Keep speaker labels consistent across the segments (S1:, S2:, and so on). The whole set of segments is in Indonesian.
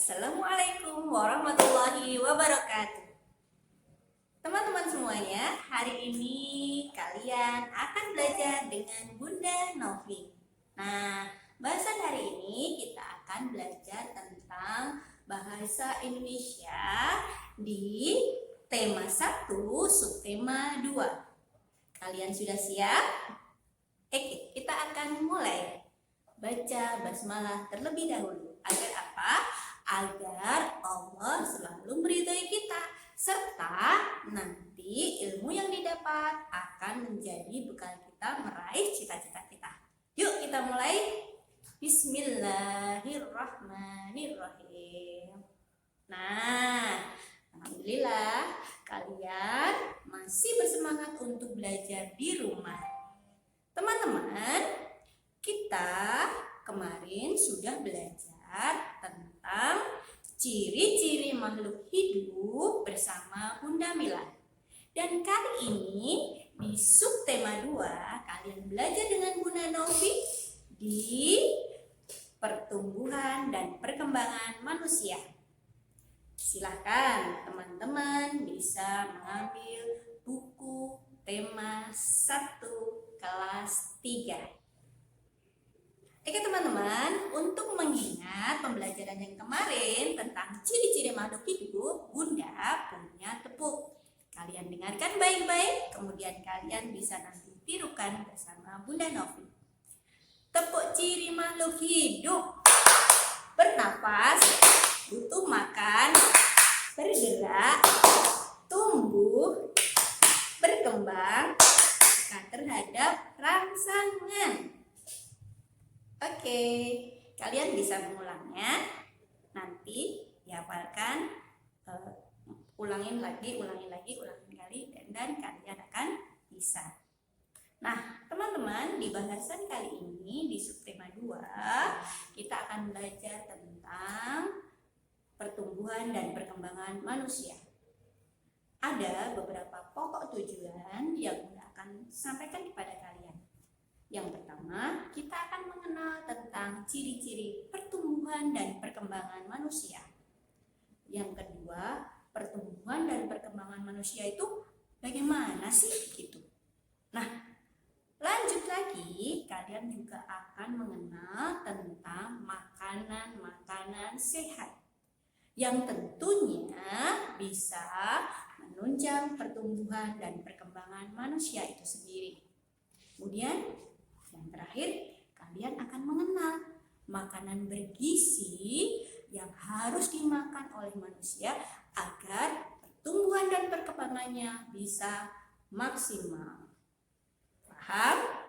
S1: Assalamualaikum warahmatullahi wabarakatuh. Teman-teman semuanya, hari ini kalian akan belajar dengan Bunda Novi. Nah, bahasan hari ini kita akan belajar tentang bahasa Indonesia di tema 1, subtema 2. Kalian sudah siap? Oke, kita akan mulai. Baca basmalah terlebih dahulu. Agar apa? Agar Allah selalu meridhai kita, serta nanti ilmu yang didapat akan menjadi bekal kita meraih cita-cita kita. Yuk kita mulai. Bismillahirrahmanirrahim. Nah, alhamdulillah kalian masih bersemangat untuk belajar di rumah. Teman-teman, kita kemarin sudah belajar tentang ciri-ciri makhluk hidup bersama Bunda Mila. Dan kali ini di subtema 2 kalian belajar dengan Bunda Novi di pertumbuhan dan perkembangan manusia. Silahkan teman-teman bisa mengambil buku tema 1 kelas 3. Oke teman-teman, untuk mengingat pembelajaran yang kemarin tentang ciri-ciri makhluk hidup, Bunda punya tepuk. Kalian dengarkan baik-baik, kemudian kalian bisa nanti tirukan bersama Bunda Novi. Tepuk ciri makhluk hidup: bernapas, butuh makan, bergerak, tumbuh, berkembang, terhadap rangsangan. Oke, kalian bisa mengulangnya. Nanti dihafalkan, ulangin lagi, dan kalian akan bisa. Nah, teman-teman, di bahasan kali ini di subtema 2 kita akan belajar tentang pertumbuhan dan perkembangan manusia. Ada beberapa pokok tujuan yang akan sampaikan kepada kalian. Yang pertama, kita akan mengenal tentang ciri-ciri pertumbuhan dan perkembangan manusia. Yang kedua, pertumbuhan dan perkembangan manusia itu bagaimana sih gitu. Nah, lanjut lagi, kalian juga akan mengenal tentang makanan-makanan sehat yang tentunya bisa menunjang pertumbuhan dan perkembangan manusia itu sendiri. Kemudian yang terakhir, kalian akan mengenal makanan bergizi yang harus dimakan oleh manusia agar pertumbuhan dan perkembangannya bisa maksimal. Paham?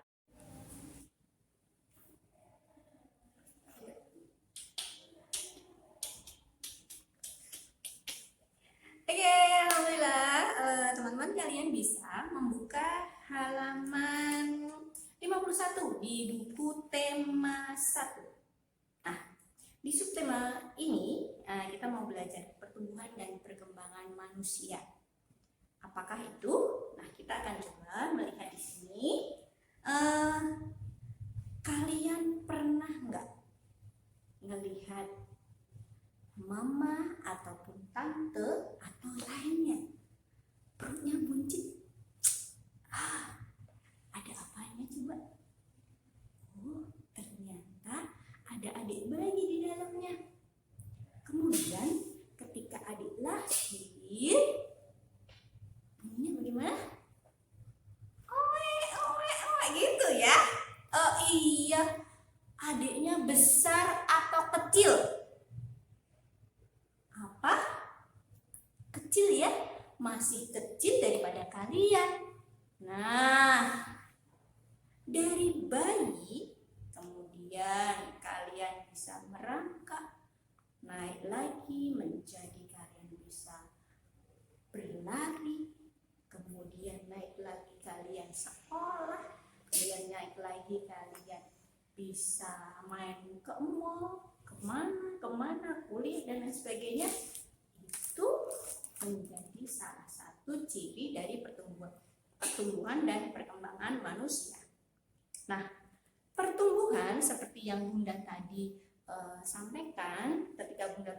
S1: Oke, alhamdulillah teman-teman kalian bisa membuka halaman 51 di buku tema 1. Nah, di subtema ini kita mau belajar pertumbuhan dan perkembangan manusia. Apakah itu? Nah, kita akan coba melihat di sini. Kalian pernah nggak ngelihat mama ataupun tante atau lainnya perutnya buncit? Ada apanya coba? Oh, ternyata ada adik bayi di dalamnya. Kemudian ketika adik lahir, bunyinya bagaimana? Oe, oe, oe gitu ya. Oh iya, adiknya besar atau kecil? Apa? Kecil ya, masih kecil daripada kalian. Nah, dari bayi kemudian kalian bisa merangkak, naik lagi menjadi kalian bisa berlari, kemudian naik lagi kalian sekolah, kemudian naik lagi kalian bisa main ke mall, kemana, kuliah dan lain sebagainya. Itu menjadi salah satu ciri dari pertumbuhan dan perkembangan manusia. Nah, pertumbuhan seperti yang Bunda tadi sampaikan ketika Bunda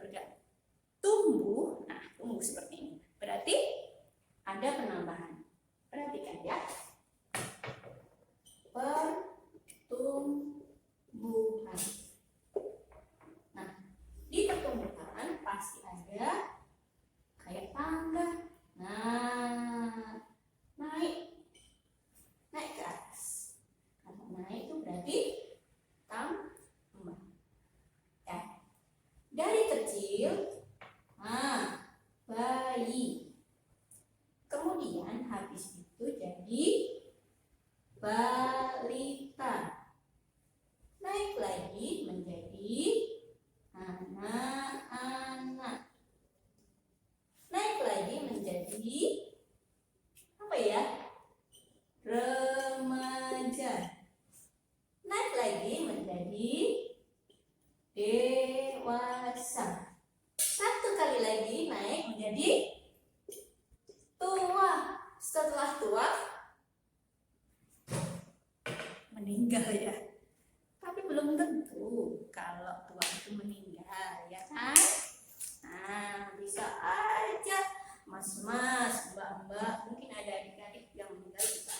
S1: kecil. Nah, bayi. Kemudian habis itu jadi balita. Naik lagi menjadi anak-anak. Naik lagi menjadi apa ya? Remaja. Naik lagi menjadi dewasa. Satu kali lagi naik menjadi tua. Setelah tua meninggal ya. Tapi belum tentu kalau tua itu meninggal, ya kan? Nah, bisa aja mas-mas, mbak-mbak, mungkin ada adik-adik yang meninggal juga.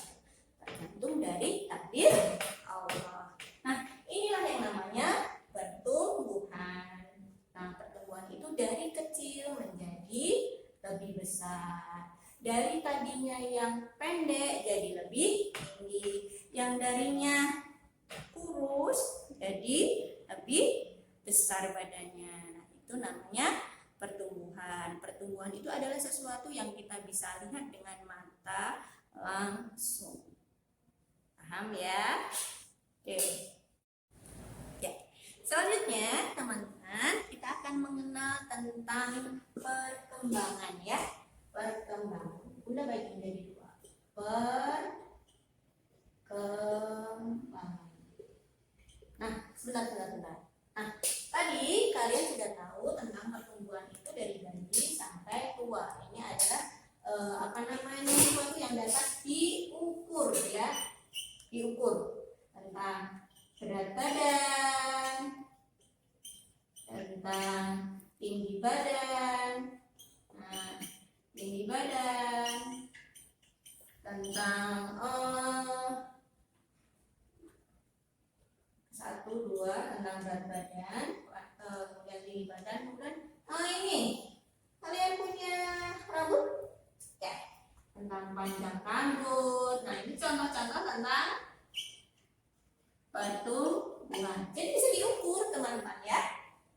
S1: Tergantung dari takdir Allah. Nah, inilah yang namanya pertumbuhan. Nah, pertumbuhan itu dari kecil menjadi lebih besar. Dari tadinya yang pendek jadi lebih tinggi. Yang darinya kurus jadi lebih besar badannya. Nah, itu namanya pertumbuhan. Pertumbuhan itu adalah sesuatu yang kita bisa lihat dengan mata langsung. Paham ya? Oke. Ya. Selanjutnya, teman-teman, kita akan mengenal tentang perkembangan ya. Perkembangan. Bunda bagi menjadi dua. Perkembangan. Nah, sebentar. Nah, tadi kalian sudah tahu tentang pertumbuhan itu dari bayi sampai tua. Ini adalah sesuatu yang dapat diukur ya. Diukur tentang berat badan, tentang tinggi badan. Nah, tinggi badan, tentang 1, 2 tentang berat badan, kemudian tinggi badan, kemudian ini kalian punya rambut ya, tentang panjang rambut. Nah, ini contoh-contoh tentang pertumbuhan. Jadi bisa diukur teman-teman ya,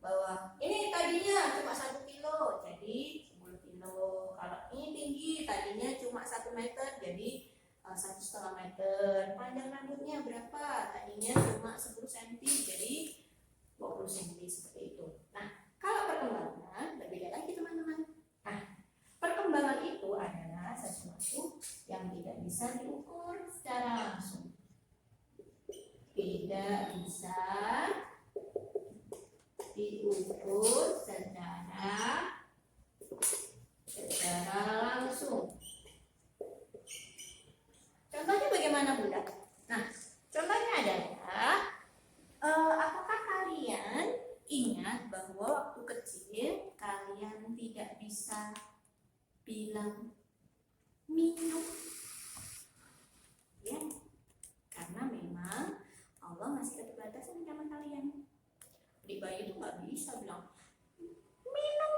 S1: bahwa ini tadinya cuma 1 kilo jadi 10 kilo. Kalau ini tinggi tadinya cuma 1 meter jadi 1,5 meter. Panjang rambutnya berapa? Tadinya cuma 10 cm jadi 20 cm, seperti itu. Nah, kalau perkembangan berbeda lagi teman-teman. Nah, perkembangan itu adalah sesuatu yang tidak bisa diukur secara langsung. Tidak bisa diukur secara langsung. Contohnya bagaimana Bunda? Nah, contohnya adalah apakah kalian ingat bahwa waktu kecil kalian tidak bisa bilang minum? Ya, karena memang Allah masih keterbatasan sama kalian. Di bayi itu nggak bisa bilang minum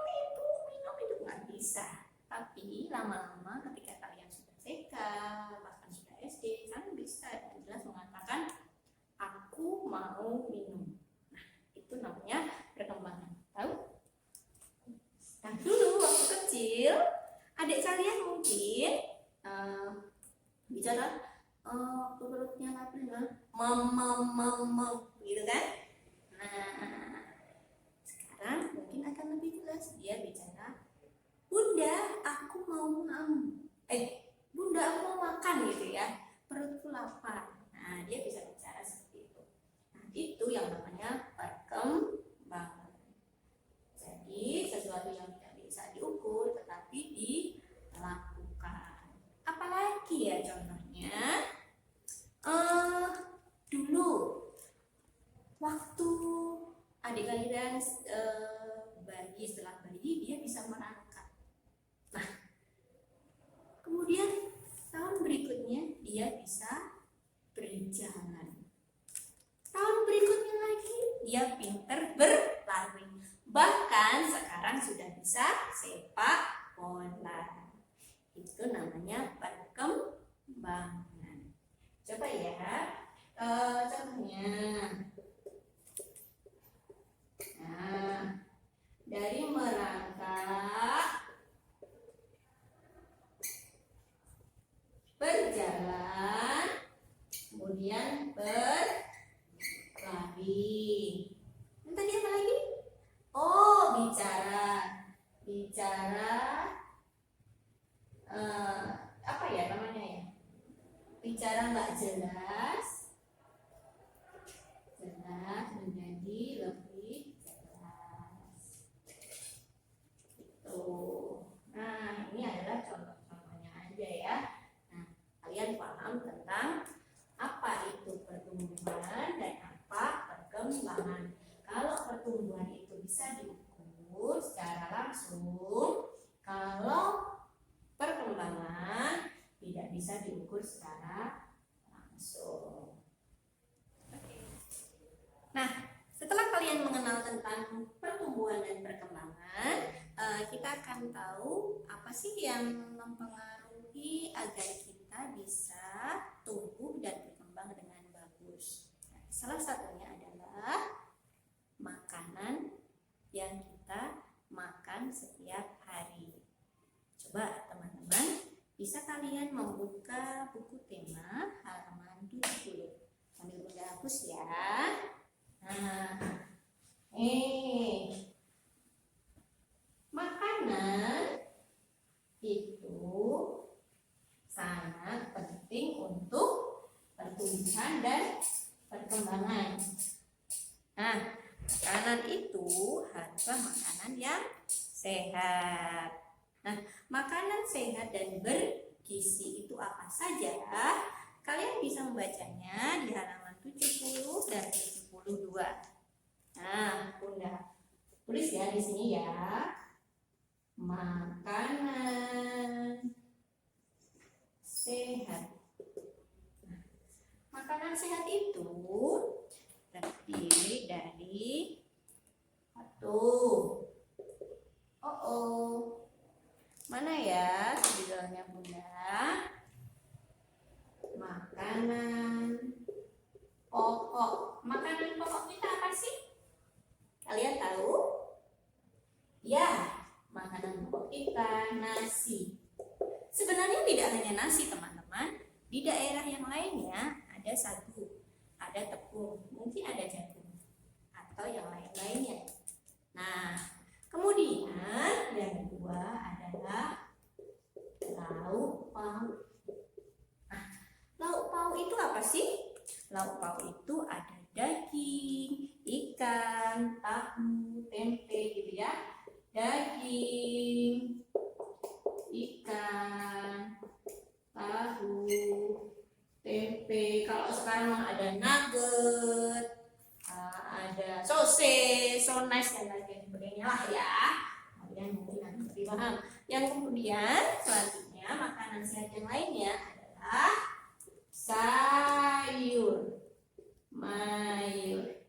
S1: itu nggak bisa. Tapi lama-lama ketika kalian sudah TK, bahkan sudah SD, kalian bisa dengan jelas mengatakan aku mau minum. Nah, itu namanya perkembangan. Tahu? Nah, dulu waktu kecil adik kalian mungkin bicara perutnya lapar, gitu kan? Nah, sekarang mungkin akan lebih jelas dia bicara, Bunda, aku mau Bunda, aku mau makan gitu ya. Perutku lapar. Nah, dia bisa bicara seperti itu. Nah, itu yang namanya perkembangan. Jadi, sesuatu yang tidak bisa diukur tetapi dilakukan. Apalagi ya contohnya? Dulu waktu adik kalian bayi, setelah bayi dia bisa merangkak. Nah, kemudian tahun berikutnya dia bisa berjalan. Tahun berikutnya lagi dia pinter berlari. Bahkan sekarang sudah bisa sepak bola. Itu namanya perkembangan. Coba ya, contohnya. Nah, dari bicara apa ya namanya ya? Bicara nggak jelas menjadi lebih jelas. Tuh. Nah, ini adalah contoh-contohnya aja ya. Nah, kalian paham tentang apa itu pertumbuhan dan apa perkembangan. Kalau pertumbuhan itu bisa diukur secara langsung, kalau perkembangan tidak bisa diukur secara langsung. Nah, setelah kalian mengenal tentang pertumbuhan dan perkembangan, kita akan tahu apa sih yang mempengaruhi agar kita bisa tumbuh dan berkembang dengan bagus. Nah, salah satunya adalah makanan yang kita makan setiap hari. Coba teman-teman, bisa kalian membuka buku tema halaman 70. Sambil Bunda hapus ya. Nah, makanan itu sangat penting untuk pertumbuhan dan perkembangan. Nah, makanan itu haruslah makanan yang sehat. Nah, makanan sehat dan bergizi itu apa saja? Kalian bisa membacanya di halaman 70 dan 72. Nah, Bunda tulis ya di sini ya. Makanan sehat. Nah, makanan sehat itu terdiri dari mana ya judulnya Bunda? Makanan pokok. Makanan pokok kita apa sih? Kalian tahu? Ya, makanan pokok kita nasi. Sebenarnya tidak hanya nasi teman-teman. Di daerah yang lainnya ada sagu, ada tepung, mungkin ada jagung, atau yang lain-lainnya. Nah, kemudian yang kedua adalah lauk pauk. Nah, lauk pauk itu apa sih? Lauk pauk itu ada daging, ikan, tahu, tempe gitu ya. Daging, ikan, tahu, tempe. Kalau sekarang ada nugget, ada sosis, so nice dan lain sebagainya lah ya. Kalian mungkin nanti lebih paham. Yang kemudian selanjutnya makanan sehat yang lainnya adalah sayur, mayur.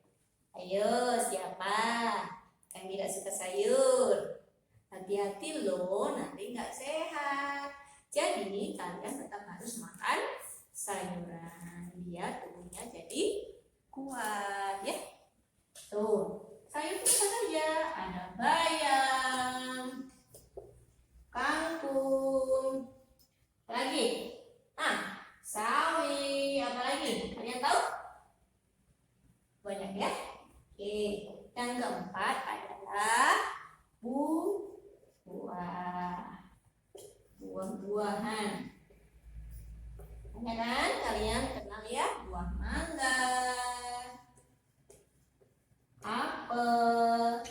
S1: Ayo siapa yang tidak suka sayur? Hati-hati loh, nanti nggak sehat. Jadi kalian tetap harus makan sayuran biar tubuhnya jadi kuat ya. Tuh, sayur itu apa saja? Ada bayam, kangkung, lagi. Sawi, apa lagi? Kalian tahu? Banyak ya? Oke, yang keempat adalah buah-buahan. Ya kan? Kalian kenal ya? Buah mangga, apel.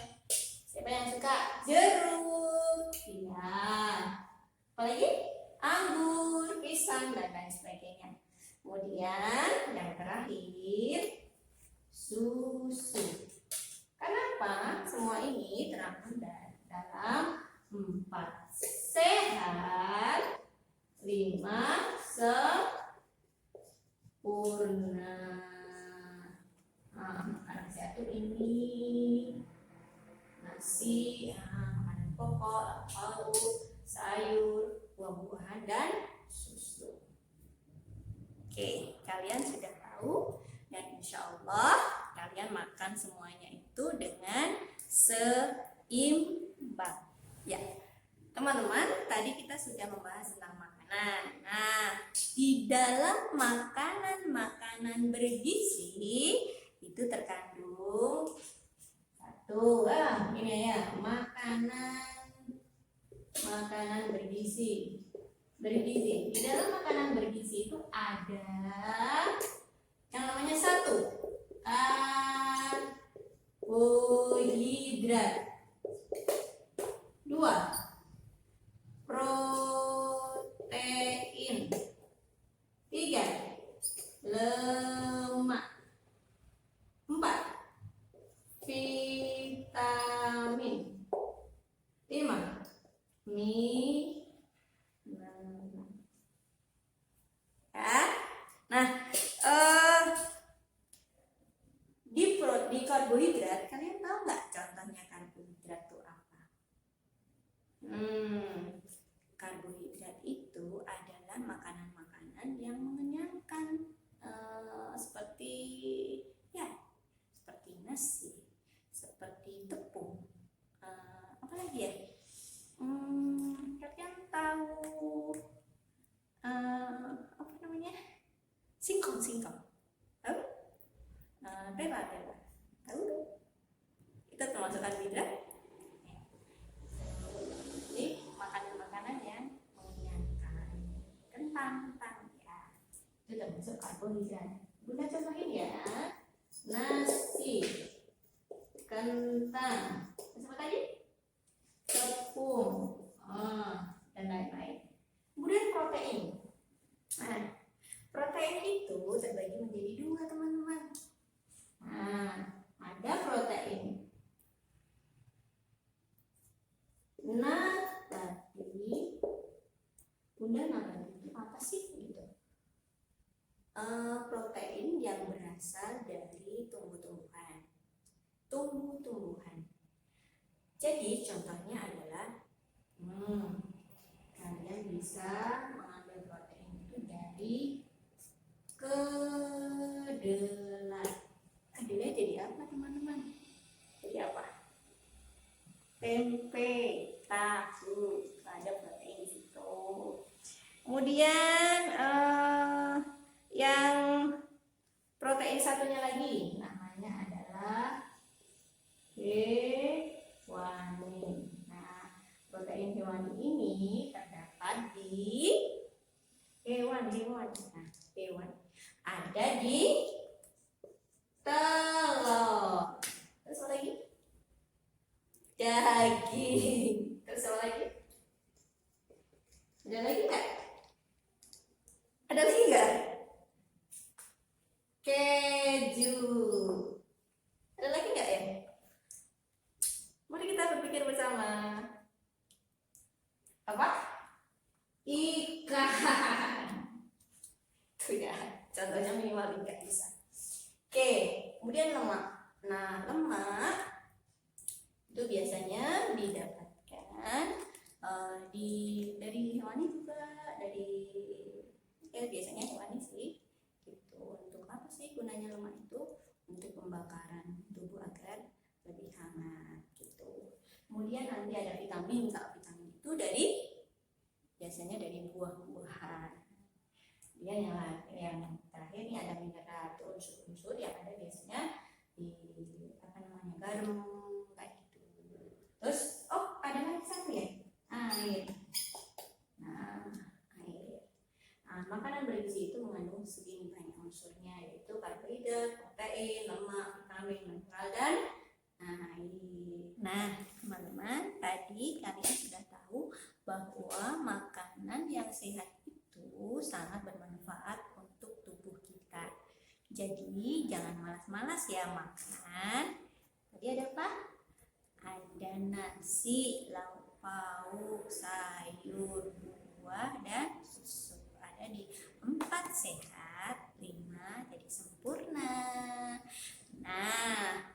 S1: Siapa yang suka jeruk? Iya. Apalagi anggur, pisang dan lain sebagainya. Kemudian yang terakhir susu. Kenapa semua ini terangkum dalam 4 sehat, 5 sempurna. Makanan sehat itu ini nasi, makanan pokok, lauk, sayur, buah-buahan dan susu. Oke, kalian sudah tahu dan insya Allah kalian makan semuanya itu dengan seimbang. Ya, teman-teman, tadi kita sudah membahas tentang makanan. Nah, di dalam makanan bergizi itu terkandung ini ya, makanan makanan bergizi. Di dalam makanan bergizi itu ada yang namanya satu, karbohidrat. Dua, protein. Tiga, lemak. Empat, vitamin. Lima, ya. Nah, di karbohidrat, kalian tahu nggak contohnya karbohidrat itu apa? Karbohidrat itu adalah makanan-makanan yang mengenyangkan, seperti nasi, seperti tepung, apa lagi ya? Kalian tahu apa namanya? Singkong. Tahu? Beba. Tahu? Itu termasuk karbohidrat. Jadi makanan-makanan yang mengenyangkan, kentang ya, itu termasuk karbohidrat. Bunda contohin ya. Nasi, kentang, apa tadi? Tepung, dan lain-lain. Kemudian protein. Nah, protein itu terbagi menjadi dua, teman-teman. Nah, ada protein nabati. Bunda, nabati itu apa sih gitu? Protein yang berasal dari tumbuh-tumbuhan. Jadi contohnya adalah kalian bisa mengambil protein itu dari kedelai. Kedelai jadi apa, teman-teman? Jadi apa? Tempe, tahu, ada protein di situ. Kemudian yang protein satunya lagi namanya adalah hewani. Nah, protein hewani ini terdapat di hewan. Hewan ada di telur. Terus apa lagi? Daging. Terus apa lagi? Ada lagi nggak? Keju. Ada lagi nggak ya? Mari kita berpikir bersama. Apa? Ikan. Tuh ya, contohnya minimal ikan bisa. Oke, kemudian lemak. Nah, lemak itu biasanya didapatkan dari hewani juga, biasanya hewani sih. Gitu. Untuk apa sih gunanya lemak itu? Untuk pembakaran tubuh agar lebih hangat gitu. Kemudian nanti ada vitamin. Kalau vitamin itu biasanya dari buah-buahan. Kemudian yang terakhir ini ada mineral, unsur-unsur yang ada biasanya di garam kayak gitu. Terus ada lagi satu ya, air. Air. Makanan bergizi itu mengandung segini banyak unsurnya, yaitu karbohidrat, protein, lemak, vitamin, mineral, dan air. Nah, teman-teman, tadi kalian sudah tahu bahwa makanan yang sehat itu sangat bermanfaat untuk tubuh kita. Jadi jangan malas-malas ya makan. Tadi ada apa? Ada nasi, lauk pauk, sayur, buah, dan susu. Ada di 4 sehat, 5 jadi sempurna. Nah,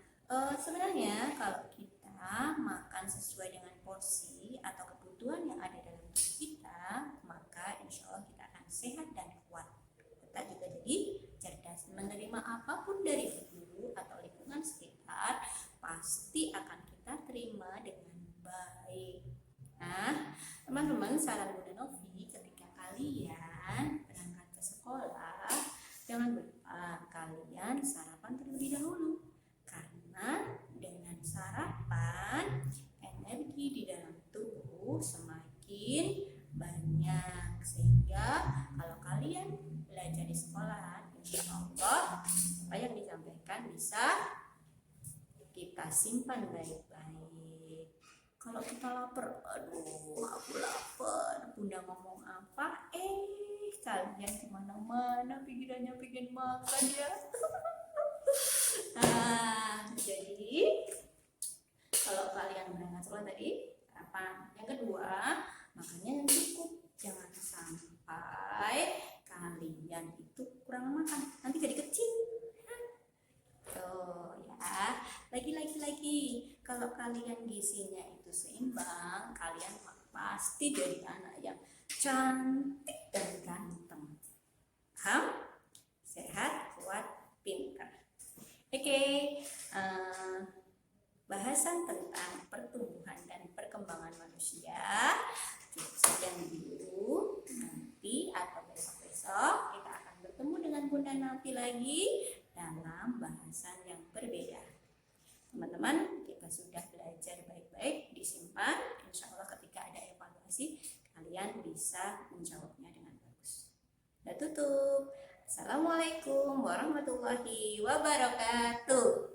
S1: sebenarnya kalau kita makan sesuai dengan porsi atau kebutuhan yang ada dalam tubuh kita, maka insya Allah kita akan sehat dan kuat. Kita juga jadi cerdas, menerima apapun dari guru atau lingkungan sekitar pasti akan kita terima dengan baik. Nah, teman-teman, saran Bunda Novi, ketika kalian berangkat ke sekolah, jangan lupa kalian sarapan terlebih dahulu, karena dengan sarapan energi di dalam tubuh semakin semakin banyak, sehingga kalau kalian belajar di sekolah, insya Allah apa yang disampaikan bisa kita simpan baik-baik. Kalau kita lapar, aduh aku lapar, bunda ngomong apa, kalian kemana-mana pikirannya pengen makan ya. Jadi kalau kalian berangkat sekolah tadi apa? Yang kedua, makannya yang cukup, jangan sampai kalian itu kurang makan, nanti jadi kecil. Tuh ya, lagi kalau kalian gizinya itu seimbang, kalian pasti jadi anak yang cantik dan ganteng. Paham? Sehat, kuat, pintar. Oke, bahasan tentang pertumbuhan dan perkembangan manusia cukup sekian dulu. Nanti atau besok-besok kita akan bertemu dengan Bunda Nafi lagi dalam bahasan yang berbeda. Teman-teman, kita sudah belajar baik-baik, disimpan. Insya Allah ketika ada evaluasi, kalian bisa menjawabnya dengan bagus. Udah tutup. Assalamualaikum warahmatullahi wabarakatuh.